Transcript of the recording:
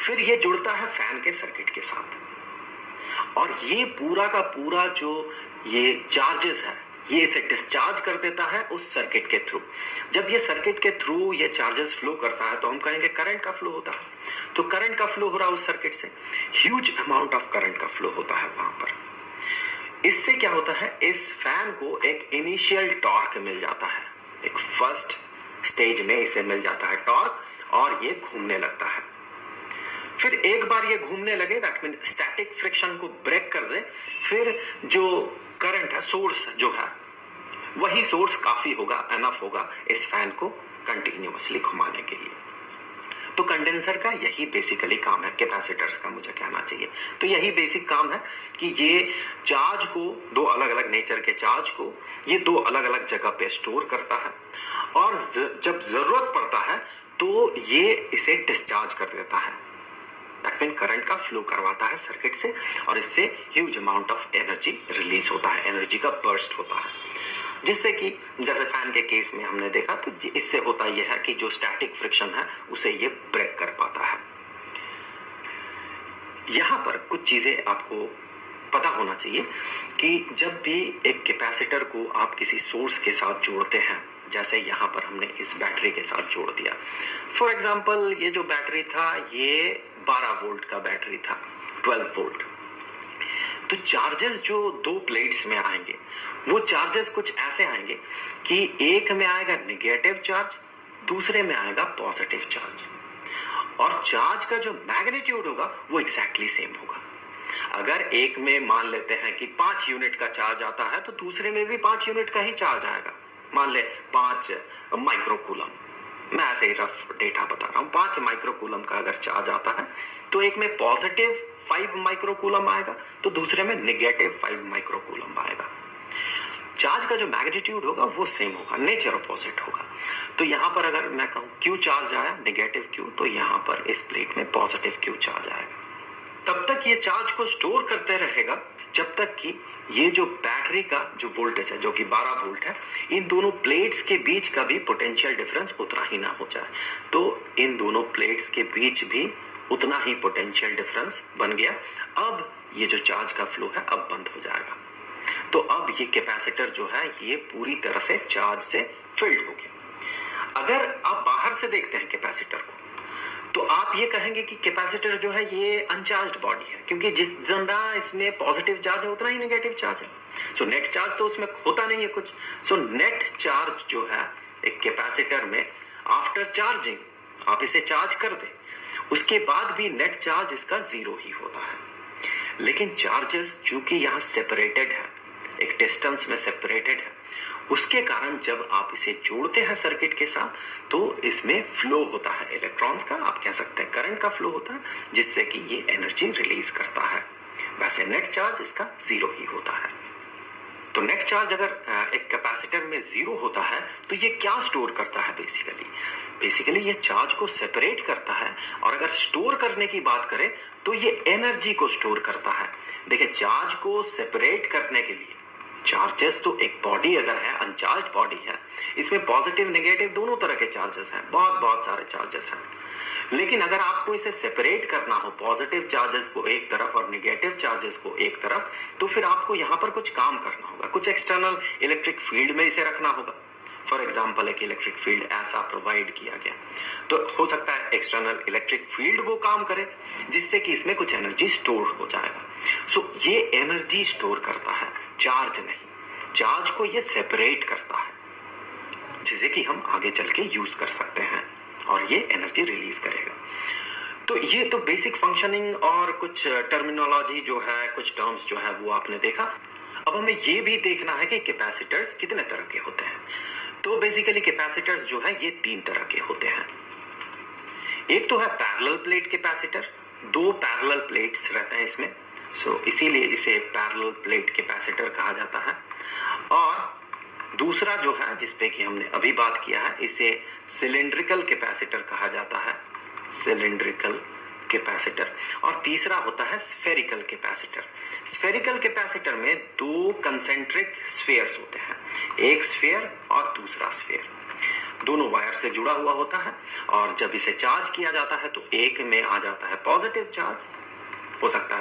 फिर ये जुड़ता है फैन के सर्किट के साथ, और ये पूरा का पूरा जो ये चार्जेस है ये इसे डिस्चार्ज कर देता है उस सर्किट के थ्रू। जब ये सर्किट के थ्रू ये चार्जेस फ्लो करता है तो हम कहेंगे करंट का फ्लो होता है। तो करंट का फ्लो हो रहा है उस सर्किट से, ह्यूज अमाउंट ऑफ करंट का फ्लो होता है वहां पर। इससे क्या होता है, इस फैन को एक इनिशियल टॉर्क मिल जाता है, एक फर्स्ट स्टेज में इसे मिल जाता है टॉर्क, और ये घूमने लगता है। फिर एक बार ये घूमने लगे, दैट मीन स्टैटिक फ्रिक्शन को ब्रेक कर दे, फिर जो करंट है, सोर्स जो है, वही सोर्स काफी होगा, एनफ होगा इस फैन को कंटिन्यूअसली घुमाने के लिए। तो कंडेंसर का यही बेसिकली काम है, कैपेसिटर्स का मुझे कहना चाहिए। तो यही बेसिक काम है कि ये चार्ज को, दो अलग अलग नेचर के चार्ज को ये दो अलग अलग जगह पे स्टोर करता है, और जब जरूरत पड़ता है तो ये इसे डिस्चार्ज कर देता है, दैट मीन करंट का फ्लो करवाता है सर्किट से, और इससे huge amount of energy release होता है, एनर्जी का बर्स्ट होता है, जिससे कि जैसे फैन के केस में हमने देखा, तो इससे होता यह है कि जो स्टैटिक फ्रिक्शन है उसे ये ब्रेक कर पाता है। यहां पर कुछ चीजें आपको पता होना चाहिए कि जब भी एक कैपेसिटर को आप किसी सोर्स के साथ जोड़ते हैं, जैसे यहां पर हमने इस बैटरी के साथ जोड़ दिया, फॉर एग्जांपल ये जो बैटरी था ये 12 वोल्ट का बैटरी था, 12 वोल्ट। तो चार्जेस जो दो प्लेट्स में आएंगे वो चार्जेस कुछ ऐसे आएंगे कि एक में आएगा निगेटिव चार्ज, दूसरे में आएगा पॉजिटिव चार्ज, और चार्ज का जो मैग्नीट्यूड होगा वो एग्जैक्टली सेम होगा। अगर एक में मान लेते हैं कि 5 यूनिट का चार्ज आता है तो दूसरे में भी 5 यूनिट का ही चार्ज आएगा, मान ले 5 माइक्रोकूलम, मैं ऐसे ही रफ डेटा बता रहा हूं, 5 माइक्रोकूलम का अगर चार्ज आता है तो एक में पॉजिटिव 5 माइक्रोकूलम आएगा तो दूसरे में निगेटिव 5 माइक्रोकूलम आएगा। चार्ज का जो मैग्नीट्यूड होगा वो सेम होगा, नेचर अपोजिट होगा। तो यहां पर अगर मैं कहूं क्यू चार्ज आया, निगेटिव क्यू, तो यहां पर इस प्लेट में पॉजिटिव क्यू चार्ज आएगा। तब तक ये चार्ज को स्टोर करते रहेगा जब तक कि ये जो बैटरी का जो वोल्टेज है जो कि 12 वोल्ट है, इन दोनों प्लेट्स के बीच का भी पोटेंशियल डिफरेंस उतना ही ना हो जाए। तो इन दोनों प्लेट्स के बीच भी उतना ही पोटेंशियल डिफरेंस बन गया। अब ये जो चार्ज का फ्लो है अब बंद हो जाएगा। तो अब ये कैपेसिटर जो है ये पूरी तरह से चार्ज से फिल्ड हो गया। अगर आप बाहर से देखते हैं कैपेसिटर को तो आप ये कहेंगे कि कैपेसिटर जो है ये अनचार्ज्ड बॉडी है, क्योंकि जितना इसमें पॉजिटिव चार्ज है उतना ही नेगेटिव चार्ज है। सो नेट चार्ज तो उसमें होता नहीं है कुछ। सो नेट चार्ज जो है एक कैपेसिटर में, आफ्टर चार्जिंग आप इसे चार्ज कर दें उसके बाद भी नेट चार्ज इसका 0 ही होता है। लेकिन चार्जेस चूंकि यहाँ सेपरेटेड है, एक डिस्टेंस में सेपरेटेड है, उसके कारण जब आप इसे जोड़ते हैं सर्किट के साथ तो इसमें फ्लो होता है इलेक्ट्रॉन्स का, आप कह सकते हैं करंट का फ्लो होता है, जिससे कि ये एनर्जी रिलीज करता है। वैसे नेट चार्ज इसका 0 ही होता है। तो नेट चार्ज अगर एक कैपेसिटर में 0 होता है तो ये क्या स्टोर करता है, बेसिकली ये चार्ज को सेपरेट करता है, और अगर स्टोर करने की बात करें तो ये एनर्जी को स्टोर करता है। देखिए, चार्ज को सेपरेट करने के लिए, चार्जेस तो एक बॉडी अगर है, अनचार्ज बॉडी है, इसमें पॉजिटिव नेगेटिव दोनों तरह के चार्जेस हैं, बहुत सारे चार्जेस हैं। लेकिन अगर आपको इसे सेपरेट करना हो, पॉजिटिव चार्जेस को एक तरफ और नेगेटिव चार्जेस को एक तरफ, तो फिर आपको यहां पर कुछ काम करना होगा, कुछ एक्सटर्नल इलेक्ट्रिक फील्ड में इसे रखना होगा। फॉर एग्जाम्पल एक इलेक्ट्रिक फील्ड ऐसा प्रोवाइड किया गया, तो हो सकता है एक्सटर्नल इलेक्ट्रिक फील्ड वो काम करे जिससे कि इसमें कुछ एनर्जी स्टोर हो जाएगा। सो ये एनर्जी स्टोर करता है, चार्ज नहीं। चार्ज को ये सेपरेट करता है, जिसे कि हम आगे चल के यूज कर सकते हैं और ये एनर्जी रिलीज करेगा। तो ये तो बेसिक फंक्शनिंग और कुछ टर्मिनोलॉजी जो है, कुछ टर्म्स जो है वो आपने देखा। अब हमें ये भी देखना है कि कैपेसिटर्स कितने तरह के होते हैं। तो बेसिकली कैपेसिटर्स जो है ये 3 तरह के होते हैं। एक तो है parallel plate capacitor, 2 parallel plates रहते हैं इसमें, सो इसीलिए इसे पैरेलल प्लेट कैपेसिटर कहा जाता है। और दूसरा जो है जिसपे कि हमने अभी बात किया है, इसे सिलिंड्रिकल कैपेसिटर कहा जाता है, सिलिंड्रिकल कैपेसिटर। और तीसरा होता है स्फेरिकल कैपेसिटर। स्फेरिकल कैपेसिटर में 2 कंसेंट्रिक स्फीयर्स होते हैं, एक स्फीयर और दूसरा स्फीयर। दोनों वायर से जुड़ा हुआ होता है और जब इसे चार्ज किया जाता है तो एक में आ जाता है पॉजिटिव चार्ज, हो सकता है